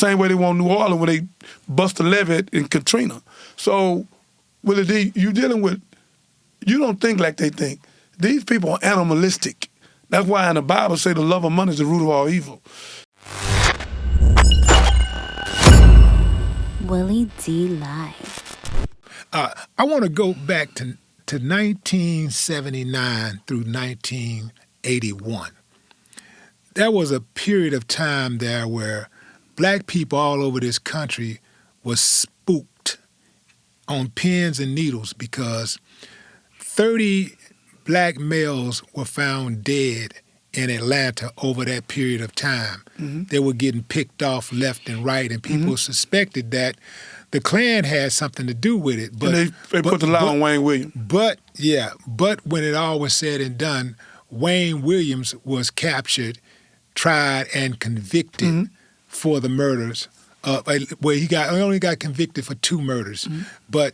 Same way they want New Orleans when they bust the levee in Katrina. So, Willie D, you don't think like they think. These people are animalistic. That's why in the Bible say the love of money is the root of all evil. Willie D Live. I want to go back to 1979 through 1981. There was a period of time there where black people all over this country was spooked on pins and needles because 30 black males were found dead in Atlanta over that period of time. Mm-hmm. They were getting picked off left and right, and people suspected that the Klan had something to do with it. But and they put the lie on Wayne Williams. But when it all was said and done, Wayne Williams was captured, tried, and convicted for the murders. He only got convicted for 2 murders, but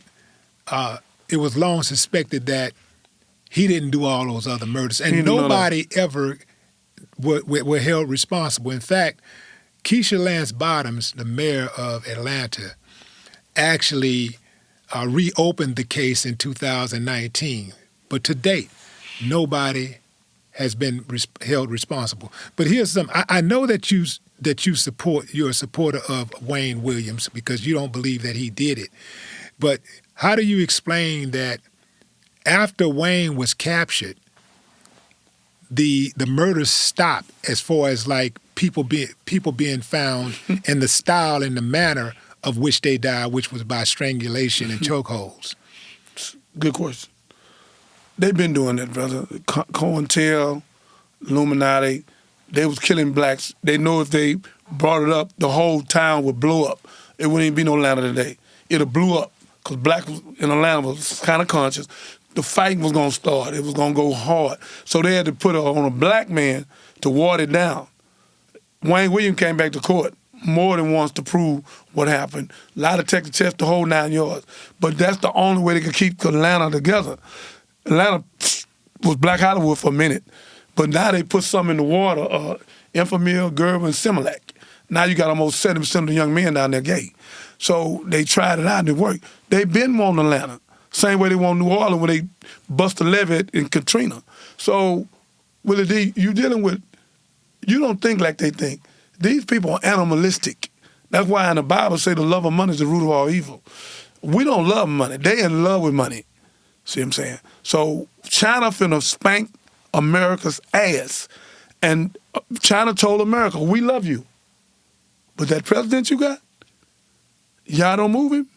it was long suspected that he didn't do all those other murders, and nobody ever were held responsible. In fact, Keisha Lance Bottoms, the mayor of Atlanta, actually reopened the case in 2019. But to date, nobody has been held responsible. But here's something. I know that you're a supporter of Wayne Williams because you don't believe that he did it. But how do you explain that after Wayne was captured, the murders stopped as far as like people being found and the style and the manner of which they died, which was by strangulation and chokeholds? Good question. They've been doing that, brother. COINTELPRO, Illuminati, they was killing blacks. They know if they brought it up, the whole town would blow up. It wouldn't even be no Atlanta today. It'll blew up because black in Atlanta was kind of conscious. The fighting was going to start. It was going to go hard. So they had to put it on a black man to ward it down. Wayne Williams came back to court more than once to prove what happened. A lot of Texas tests, the whole 9 yards. But that's the only way they could keep Atlanta together. Atlanta was Black Hollywood for a minute, but now they put some in the water, Infamil, Gerber, and Similac. Now you got almost 70% of the young men down there gay. So they tried it out and it worked. They been wanting Atlanta. Same way they want New Orleans when they bust the levee in Katrina. So, Willie D, you don't think like they think. These people are animalistic. That's why in the Bible say the love of money is the root of all evil. We don't love money. They in love with money. See what I'm saying? So China finna spank America's ass. And China told America, we love you. But that president you got, y'all don't move him,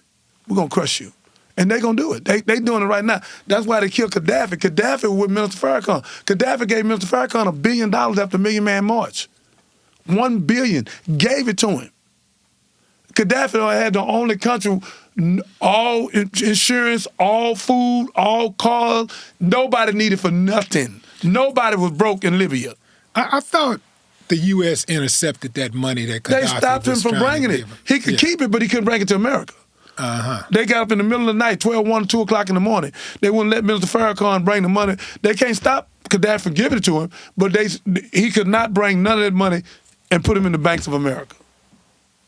we're gonna crush you. And they gonna do it. They doing it right now. That's why they killed Gaddafi. Gaddafi was with Minister Farrakhan. Gaddafi gave Minister Farrakhan $1 billion after Million Man March. $1 billion, gave it to him. Gaddafi had the only country, all insurance, all food, all cars. Nobody needed for nothing. Nobody was broke in Libya. I thought the U.S. intercepted that money that Gaddafi They stopped him from bringing it. He could keep it, but he couldn't bring it to America. They got up in the middle of the night, 12, 1, 2 o'clock in the morning. They wouldn't let Minister Farrakhan bring the money. They can't stop Gaddafi from giving it to him, but he could not bring none of that money and put him in the banks of America.